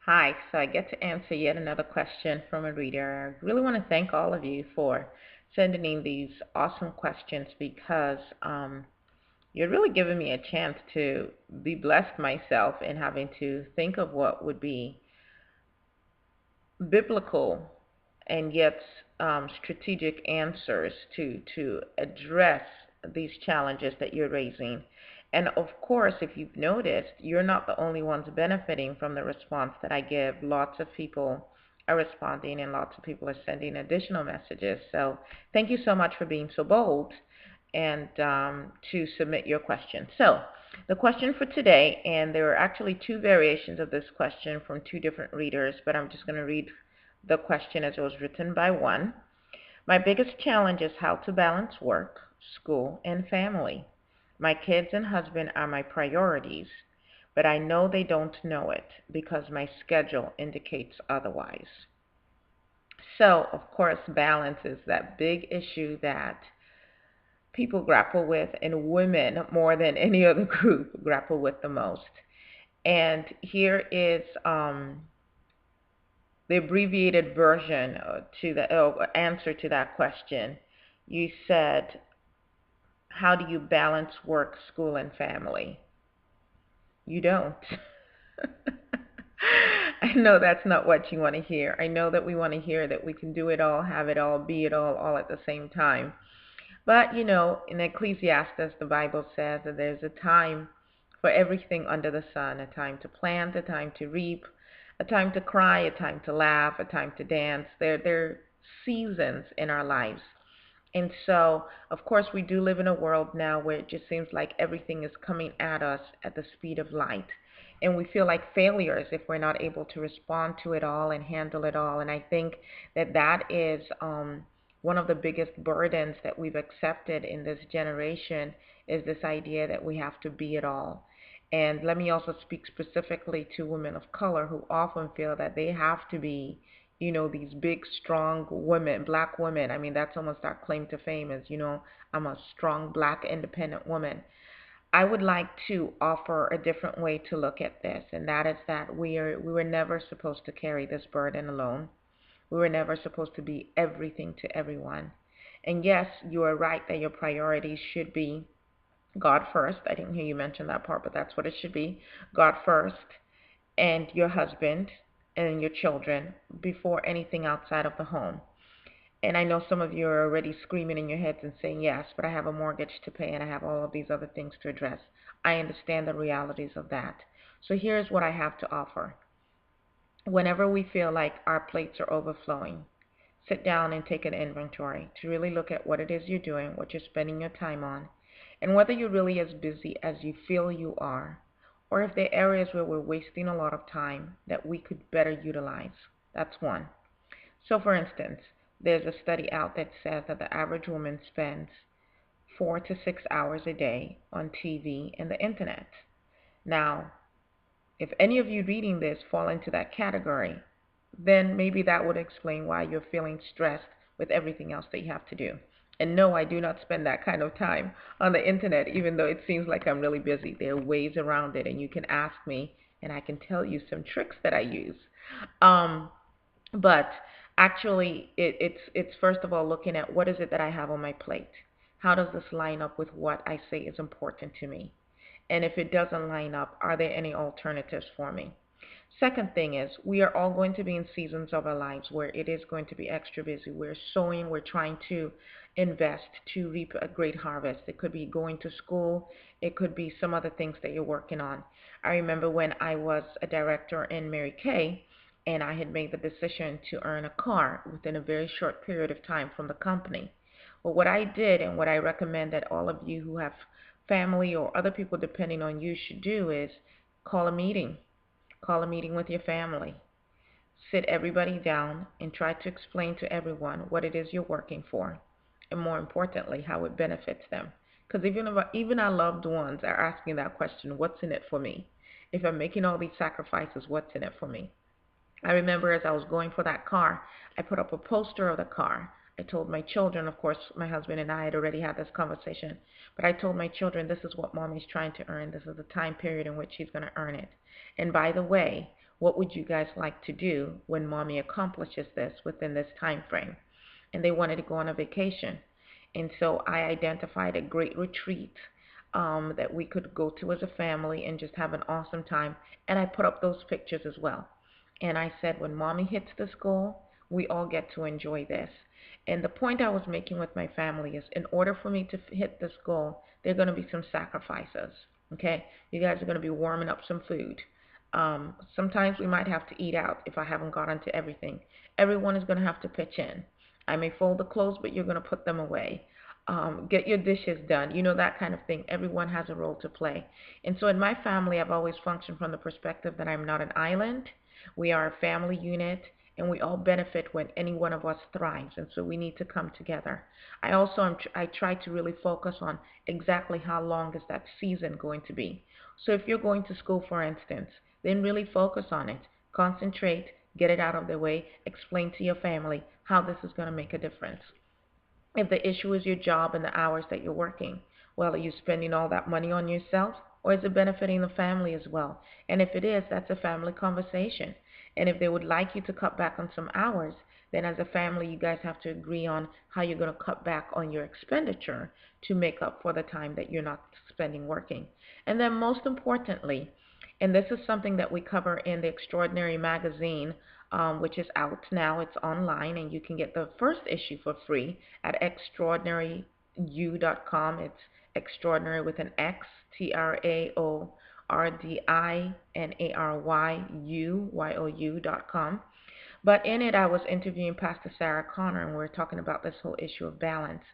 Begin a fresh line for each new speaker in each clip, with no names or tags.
Hi, so I get to answer yet another question from a reader. I really want to thank all of you for sending in these awesome questions because you're really giving me a chance to be blessed myself in having to think of what would be biblical and yet strategic answers to address these challenges that you're raising. And of course, if you've noticed, you're not the only ones benefiting from the response that I give. Lots of people are responding, and lots of people are sending additional messages. So thank you so much for being so bold and to submit your question. So the question for today, and there are actually two variations of this question from two different readers, but I'm just going to read the question as it was written by one. My biggest challenge is how to balance work, school, and family. My kids and husband are my priorities, but I know they don't know it because my schedule indicates otherwise. So, of course, balance is that big issue that people grapple with, and women more than any other group grapple with the most. And here is the abbreviated version to the answer to that question. You said, how do you balance work, school, and family? You don't. I know that's not what you want to hear. I know that we want to hear that we can do it all, have it all, be it all at the same time. But, in Ecclesiastes, the Bible says that there's a time for everything under the sun, a time to plant, a time to reap, a time to cry, a time to laugh, a time to dance. There are seasons in our lives. And so, of course, we do live in a world now where it just seems like everything is coming at us at the speed of light. And we feel like failures if we're not able to respond to it all and handle it all. And I think that that is one of the biggest burdens that we've accepted in this generation is this idea that we have to be it all. And let me also speak specifically to women of color who often feel that they have to be these big, strong women, black women. I mean, that's almost our claim to fame is, I'm a strong, black, independent woman. I would like to offer a different way to look at this, and that is that we were never supposed to carry this burden alone. We were never supposed to be everything to everyone. And yes, you are right that your priorities should be God first. I didn't hear you mention that part, but that's what it should be. God first, and your husband and your children before anything outside of the home. And I know some of you are already screaming in your heads and saying, yes, but I have a mortgage to pay and I have all of these other things to address. I understand the realities of that. So here's what I have to offer. Whenever we feel like our plates are overflowing, sit down and take an inventory to really look at what it is you're doing, what you're spending your time on, and whether you're really as busy as you feel you are, or if there are areas where we're wasting a lot of time that we could better utilize. That's one. So, for instance, there's a study out that says that the average woman spends 4 to 6 hours a day on TV and the internet. Now, if any of you reading this fall into that category, then maybe that would explain why you're feeling stressed with everything else that you have to do. And no, I do not spend that kind of time on the internet, even though it seems like I'm really busy. There are ways around it, and you can ask me, and I can tell you some tricks that I use. Um, but actually, it's first of all looking at what is it that I have on my plate. How does this line up with what I say is important to me? And if it doesn't line up, are there any alternatives for me? Second thing is, we are all going to be in seasons of our lives where it is going to be extra busy. We're sowing, we're trying to invest to reap a great harvest. It could be going to school, it could be some other things that you're working on. I remember when I was a director in Mary Kay, and I had made the decision to earn a car within a very short period of time from the company. Well, what I did and what I recommend that all of you who have family or other people depending on you should do is call a meeting. Call a meeting with your family. Sit everybody down and try to explain to everyone what it is you're working for, and more importantly, how it benefits them. Because even our loved ones are asking that question, what's in it for me? If I'm making all these sacrifices, what's in it for me? I remember as I was going for that car, I put up a poster of the car. I told my children, of course, my husband and I had already had this conversation, but I told my children, this is what mommy's trying to earn. This is the time period in which she's going to earn it. And by the way, what would you guys like to do when mommy accomplishes this within this time frame? And they wanted to go on a vacation. And so I identified a great retreat that we could go to as a family and just have an awesome time. And I put up those pictures as well. And I said, when mommy hits this goal, we all get to enjoy this. And the point I was making with my family is, in order for me to hit this goal, there are going to be some sacrifices. Okay? You guys are going to be warming up some food. Sometimes we might have to eat out if I haven't got into everything. Everyone is going to have to pitch in. I may fold the clothes, but you're going to put them away. Get your dishes done, that kind of thing. Everyone has a role to play. And so in my family, I've always functioned from the perspective that I'm not an island. We are a family unit, and we all benefit when any one of us thrives. And so we need to come together. I try to really focus on exactly how long is that season going to be. So if you're going to school, for instance, then really focus on it. Concentrate, get it out of the way, explain to your family how this is going to make a difference. If the issue is your job and the hours that you're working, well, are you spending all that money on yourself, or is it benefiting the family as well? And if it is, that's a family conversation. And if they would like you to cut back on some hours, then as a family, you guys have to agree on how you're going to cut back on your expenditure to make up for the time that you're not spending working. And then most importantly, and this is something that we cover in the Extraordinary magazine, which is out now. It's online, and you can get the first issue for free at extraordinaryu.com. It's extraordinary with an X, TraordinarYou.com. But in it, I was interviewing Pastor Sarah Connor, and we were talking about this whole issue of balance.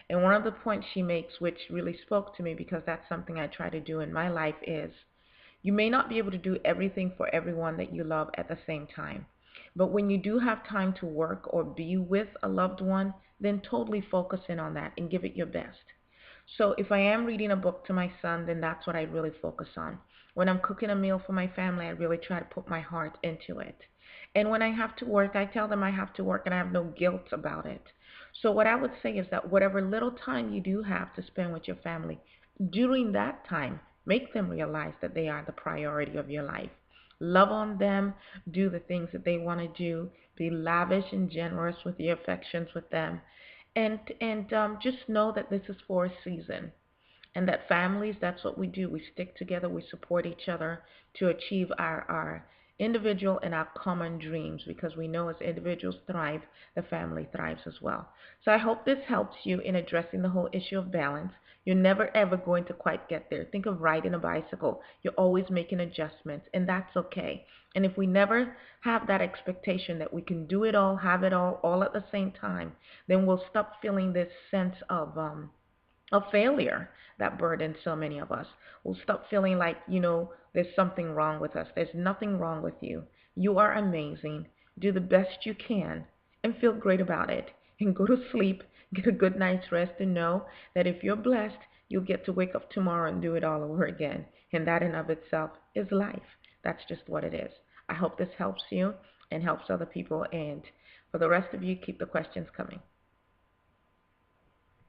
And one of the points she makes, which really spoke to me because that's something I try to do in my life, is you may not be able to do everything for everyone that you love at the same time. But when you do have time to work or be with a loved one, then totally focus in on that and give it your best. So if I am reading a book to my son, then that's what I really focus on. When I'm cooking a meal for my family, I really try to put my heart into it. And when I have to work, I tell them I have to work and I have no guilt about it. So what I would say is that whatever little time you do have to spend with your family, during that time, make them realize that they are the priority of your life. Love on them, do the things that they want to do, be lavish and generous with your affections with them, and just know that this is for a season, and that families, that's what we do. We stick together, we support each other to achieve our individual and our common dreams, because we know as individuals thrive, the family thrives as well. So I hope this helps you in addressing the whole issue of balance. You're never ever going to quite get there. Think of riding a bicycle. You're always making adjustments, and that's okay. And if we never have that expectation that we can do it all, have it all at the same time, then we'll stop feeling this sense of failure that burdens so many of us. We'll stop feeling like, there's something wrong with us. There's nothing wrong with you. You are amazing. Do the best you can and feel great about it. And go to sleep, get a good night's rest, and know that if you're blessed, you'll get to wake up tomorrow and do it all over again. And that in of itself is life. That's just what it is. I hope this helps you and helps other people. And for the rest of you, keep the questions coming.